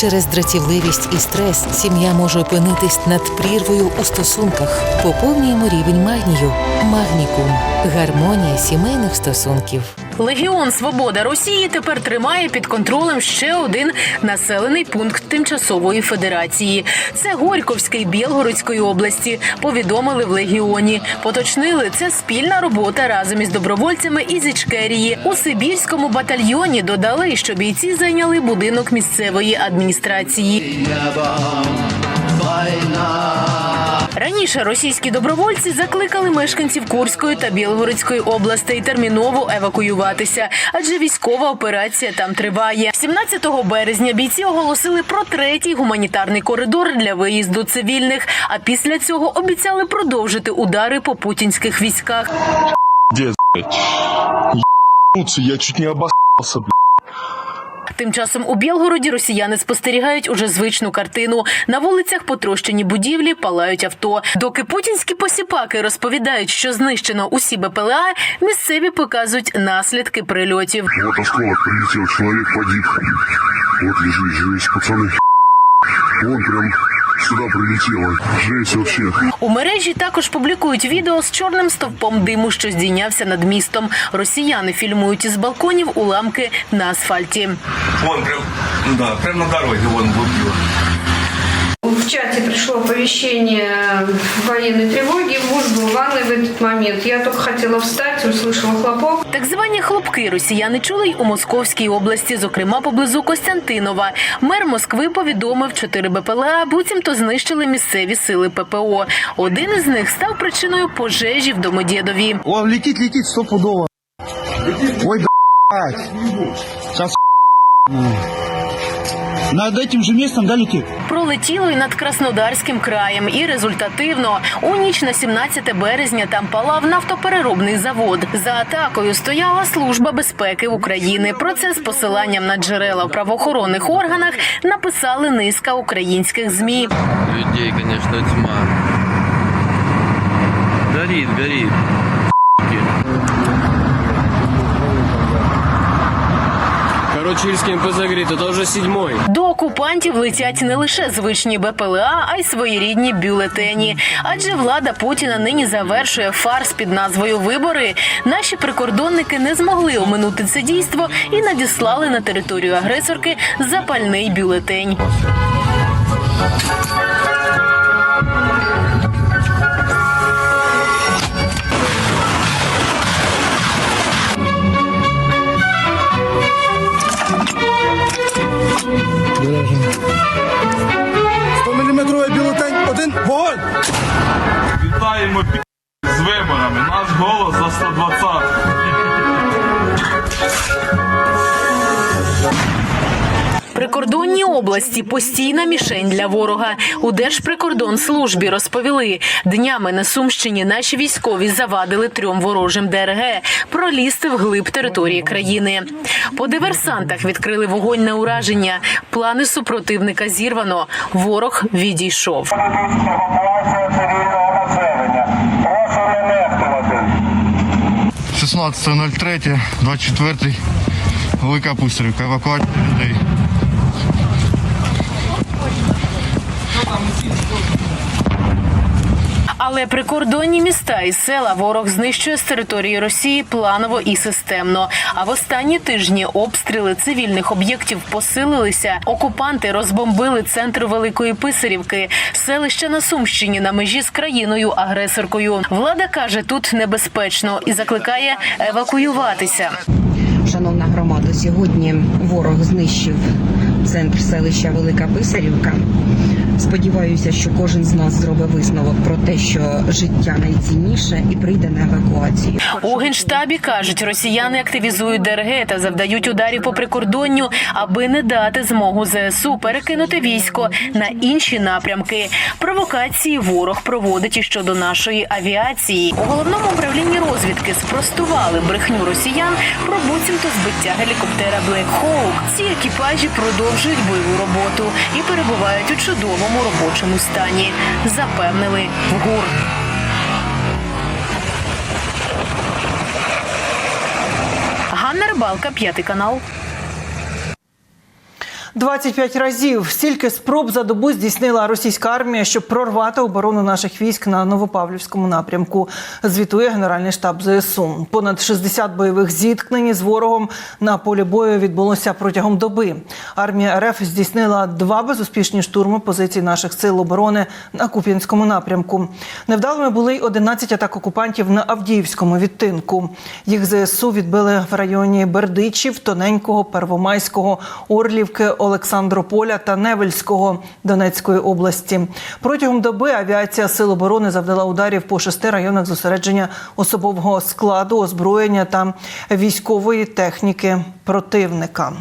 Через дратівливість і стрес сім'я може опинитись над прірвою у стосунках. Поповнюємо рівень магнію. Магнікум. Гармонія сімейних стосунків. Легіон «Свобода Росії» тепер тримає під контролем ще один населений пункт Тимчасової Федерації. Це Горьковський Білгородської області, повідомили в Легіоні. Поточнили, це спільна робота разом із добровольцями із Ічкерії. У Сибірському батальйоні додали, що бійці зайняли будинок місцевої адміністрації. Раніше російські добровольці закликали мешканців Курської та Білгородської областей терміново евакуюватися, адже військова операція там триває. 17 березня бійці оголосили про 3-й гуманітарний коридор для виїзду цивільних, а після цього обіцяли продовжити удари по путінських військах. Я чуть не обоссался, блядь. Тим часом у Білгороді росіяни спостерігають уже звичну картину. На вулицях потрощені будівлі, палають авто. Доки путінські посіпаки розповідають, що знищено усі БПЛА, місцеві показують наслідки прильотів. Вот осколок прилетел, человек погиб. Вот лежит, жесть, пацаны. Вон прям сюда прилетело. Жесть вообще. У мережі також публікують відео з чорним стовпом диму, що здійнявся над містом. Росіяни фільмують із балконів уламки на асфальті. Вон прям на дороге, вон бутылка. В чате пришло оповещение военной тревоги, муж был в ванной в этот момент. Я только хотела встать, услышала хлопок. Так звані хлопки росіяни чули й у Московській області, зокрема поблизу Костянтинова. Мер Москви повідомив, 4 БПЛА буцімто знищили місцеві сили ППО. Один із них став причиною пожежі в Домодєдові. О, летит стопудово. Ой, блядь. Сейчас над этим же местом, да, летит? Пролетіло й над Краснодарським краєм. І результативно. У ніч на 17 березня там палав нафтопереробний завод. За атакою стояла Служба безпеки України. Про це з посиланням на джерела в правоохоронних органах написали низка українських ЗМІ. Людей, конечно, тьма. Горит. Короче, Ильский МПЗ говорит, это уже 7-й. До окупантів летять не лише звичні БПЛА, а й своєрідні бюлетені. Адже влада Путіна нині завершує фарс під назвою «Вибори». Наші прикордонники не змогли оминути це дійство і надіслали на територію агресорки запальний бюлетень. Метровий бюлетень, 1, вогонь! Вітаємо з виборами. Наш голос за 120. Прикордонні області – постійна мішень для ворога. У Держприкордонслужбі розповіли, днями на Сумщині наші військові завадили 3 ворожим ДРГ пролізти вглиб території країни. По диверсантах відкрили вогонь на ураження. Плани супротивника зірвано. Ворог відійшов. 16.03, 24-й, Велика Пустирівка, евакуація людей. Але прикордонні міста і села ворог знищує з території Росії планово і системно. А в останні тижні обстріли цивільних об'єктів посилилися. Окупанти розбомбили центр Великої Писарівки, селище на Сумщині на межі з країною-агресоркою. Влада каже, тут небезпечно і закликає евакуюватися. Шановна громада, сьогодні ворог знищив центр селища Велика Писарівка. Сподіваюся, що кожен з нас зробить висновок про те, що життя найцінніше і прийде на евакуацію. У Генштабі кажуть, росіяни активізують ДРГ та завдають ударів по прикордонню, аби не дати змогу ЗСУ перекинути військо на інші напрямки. Провокації ворог проводить і щодо нашої авіації. У головному управлінні розвідки спростували брехню росіян про буцімто збиття гелікоптера Black Hawk. Ці екіпажі продовжують бойову роботу і перебувають у чудовому робочому стані, запевнили в ГУР. Ганна Рибалка, 5 канал. 25 разів. Стільки спроб за добу здійснила російська армія, щоб прорвати оборону наших військ на Новопавлівському напрямку, звітує Генеральний штаб ЗСУ. Понад 60 бойових зіткнень з ворогом на полі бою відбулося протягом доби. Армія РФ здійснила 2 безуспішні штурми позицій наших сил оборони на Куп'янському напрямку. Невдалими були й 11 атак окупантів на Авдіївському відтинку. Їх ЗСУ відбили в районі Бердичів, Тоненького, Первомайського, Орлівки, Олександрополя та Невельського Донецької області. Протягом доби авіація Сил оборони завдала ударів по 6 районах зосередження особового складу, озброєння та військової техніки противника.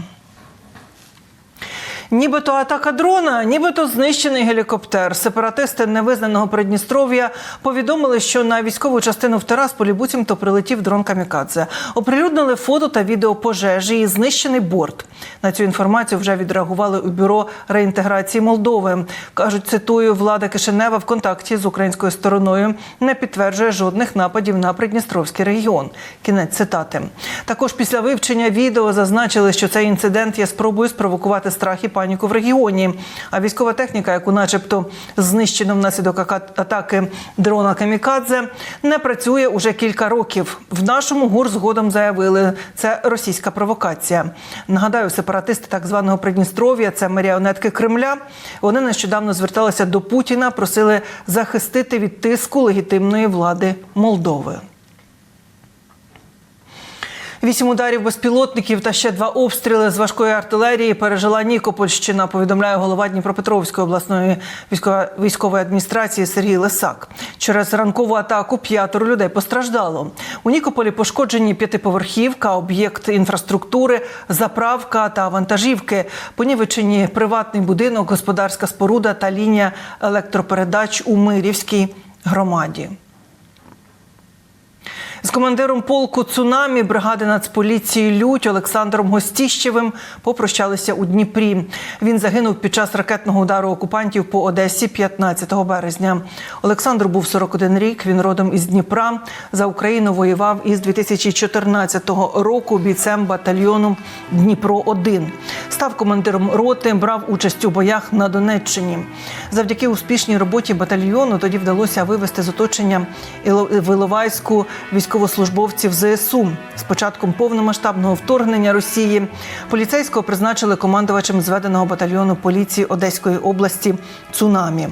Нібито атака дрона, нібито знищений гелікоптер. Сепаратисти невизнаного Придністров'я повідомили, що на військову частину в Тирасполі буцімто прилетів дрон «Камікадзе». Оприлюднили фото та відео пожежі і знищений борт. На цю інформацію вже відреагували у Бюро реінтеграції Молдови. Кажуть, цитую, влада Кишинева в контакті з українською стороною не підтверджує жодних нападів на Придністровський регіон. Кінець цитати. Також після вивчення відео зазначили, що цей інцидент є спробою спровокувати страх і паніку в регіоні. А військова техніка, яку начебто знищено внаслідок атаки дрона «Камікадзе», не працює уже кілька років. В нашому ГУР згодом заявили, це російська провокація. Нагадаю, сепаратисти так званого Придністров'я – це маріонетки Кремля. Вони нещодавно зверталися до Путіна, просили захистити від тиску легітимної влади Молдови. 8 ударів безпілотників та ще 2 обстріли з важкої артилерії пережила Нікопольщина, повідомляє голова Дніпропетровської обласної військової адміністрації Сергій Лисак. Через ранкову атаку 5 людей постраждало. У Нікополі пошкоджені 5-поверхівка, об'єкт інфраструктури, заправка та вантажівки. Понівечені приватний будинок, господарська споруда та лінія електропередач у Мирівській громаді. З командиром полку «Цунамі» бригади Нацполіції «Лють» Олександром Гостіщевим попрощалися у Дніпрі. Він загинув під час ракетного удару окупантів по Одесі 15 березня. Олександру був 41 рік, він родом із Дніпра. За Україну воював із 2014 року бійцем батальйону «Дніпро-1». Став командиром роти, брав участь у боях на Донеччині. Завдяки успішній роботі батальйону тоді вдалося вивести з оточення в Іловайську військовослужбовців ЗСУ. З початком повномасштабного вторгнення Росії поліцейського призначили командувачем зведеного батальйону поліції Одеської області «Цунамі».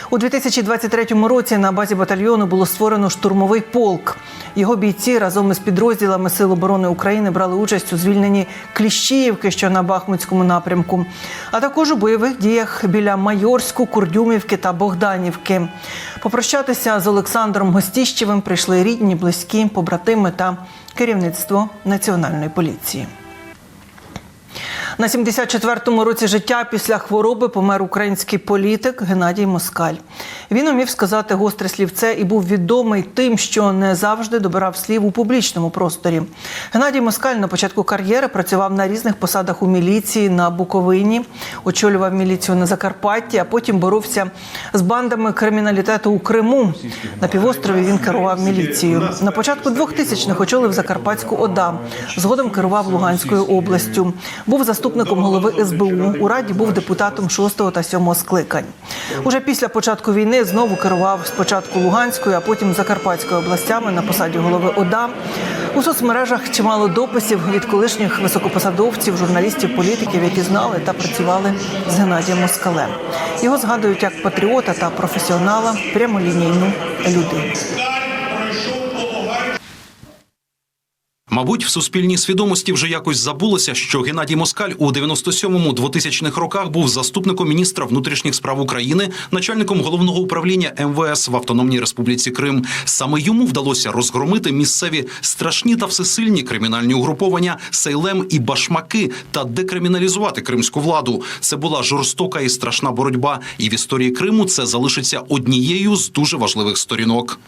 У 2023 році на базі батальйону було створено штурмовий полк. Його бійці разом із підрозділами Сил оборони України брали участь у звільненні Кліщіївки, що на Бахмутському напрямку, а також у бойових діях біля Майорську, Курдюмівки та Богданівки. Попрощатися з Олександром Гостіщевим прийшли рідні, близькі, побратими та керівництво Національної поліції. На 74-му році життя після хвороби помер український політик Геннадій Москаль. Він умів сказати гостре слівце і був відомий тим, що не завжди добирав слів у публічному просторі. Геннадій Москаль на початку кар'єри працював на різних посадах у міліції на Буковині, очолював міліцію на Закарпатті, а потім боровся з бандами криміналітету у Криму. На півострові він керував міліцією. На початку 2000-х очолив Закарпатську ОДА, згодом керував Луганською областю. Був заступником голови СБУ, у Раді був депутатом 6-го та 7-го скликань. Уже після початку війни знову керував спочатку Луганською, а потім Закарпатською областями на посаді голови ОДА. У соцмережах чимало дописів від колишніх високопосадовців, журналістів, політиків, які знали та працювали з Геннадієм Москалем. Його згадують як патріота та професіонала, прямолінійну людину. Мабуть, в суспільній свідомості вже якось забулося, що Геннадій Москаль у 97-2000-х роках був заступником міністра внутрішніх справ України, начальником головного управління МВС в Автономній Республіці Крим. Саме йому вдалося розгромити місцеві страшні та всесильні кримінальні угруповання «Сейлем» і «Башмаки» та декриміналізувати кримську владу. Це була жорстока і страшна боротьба, і в історії Криму це залишиться однією з дуже важливих сторінок.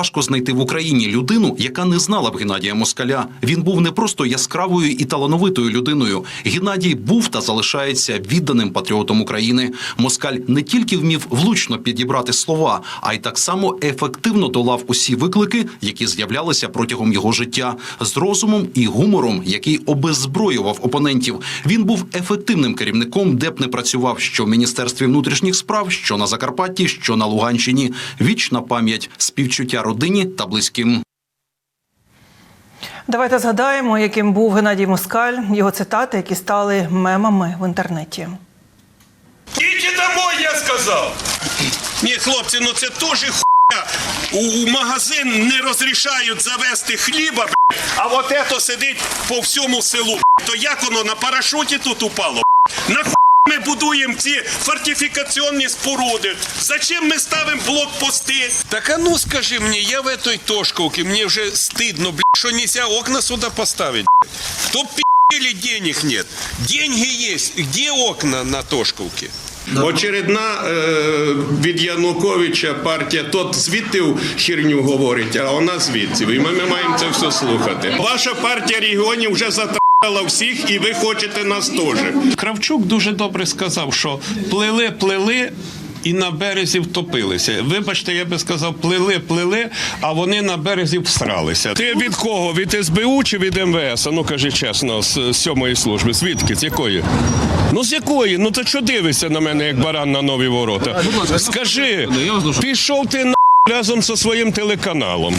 важко знайти в Україні людину, яка не знала б Геннадія Москаля. Він був не просто яскравою і талановитою людиною. Геннадій був та залишається відданим патріотом України. Москаль не тільки вмів влучно підібрати слова, а й так само ефективно долав усі виклики, які з'являлися протягом його життя, з розумом і гумором, який обеззброював опонентів. Він був ефективним керівником, де б не працював, що в Міністерстві внутрішніх справ, що на Закарпатті, що на Луганщині. Вічна пам'ять, співчуття родині та близьким. Давайте згадаємо, яким був Геннадій Москаль, його цитати, які стали мемами в інтернеті. Ідіть домой, я сказав. Ні, хлопці, ну це теж хуйня. У магазин не розрішають завести хліба, а от ето сидить по всьому селу. То як воно на парашуті тут упало? Нахуй ми будуємо ці фортифікаційні споруди? Зачем ми ставимо блокпости? Так а ну скажи мені, я в этой Тошковці, мені вже стидно, що нельзя окна сюди поставити. То пи***ли денег нет. Деньги есть. Где окна на Тошковці? Очередна від Януковича партія, тот звідти херню говорить, а вона звідси. І ми маємо це все слухати. Ваша партія регіонів вже затрала всіх, і ви хочете нас теж. Кравчук дуже добре сказав, що плели, і на березі втопилися. Вибачте, я би сказав, плели, а вони на березі всралися. Ти від кого? Від СБУ чи від МВС? Ну, кажи чесно, з 7-ї служби. Звідки? З якої? Ну, з якої? Ну, то що дивишся на мене, як баран на нові ворота? Скажи, пішов ти разом зі своїм телеканалом.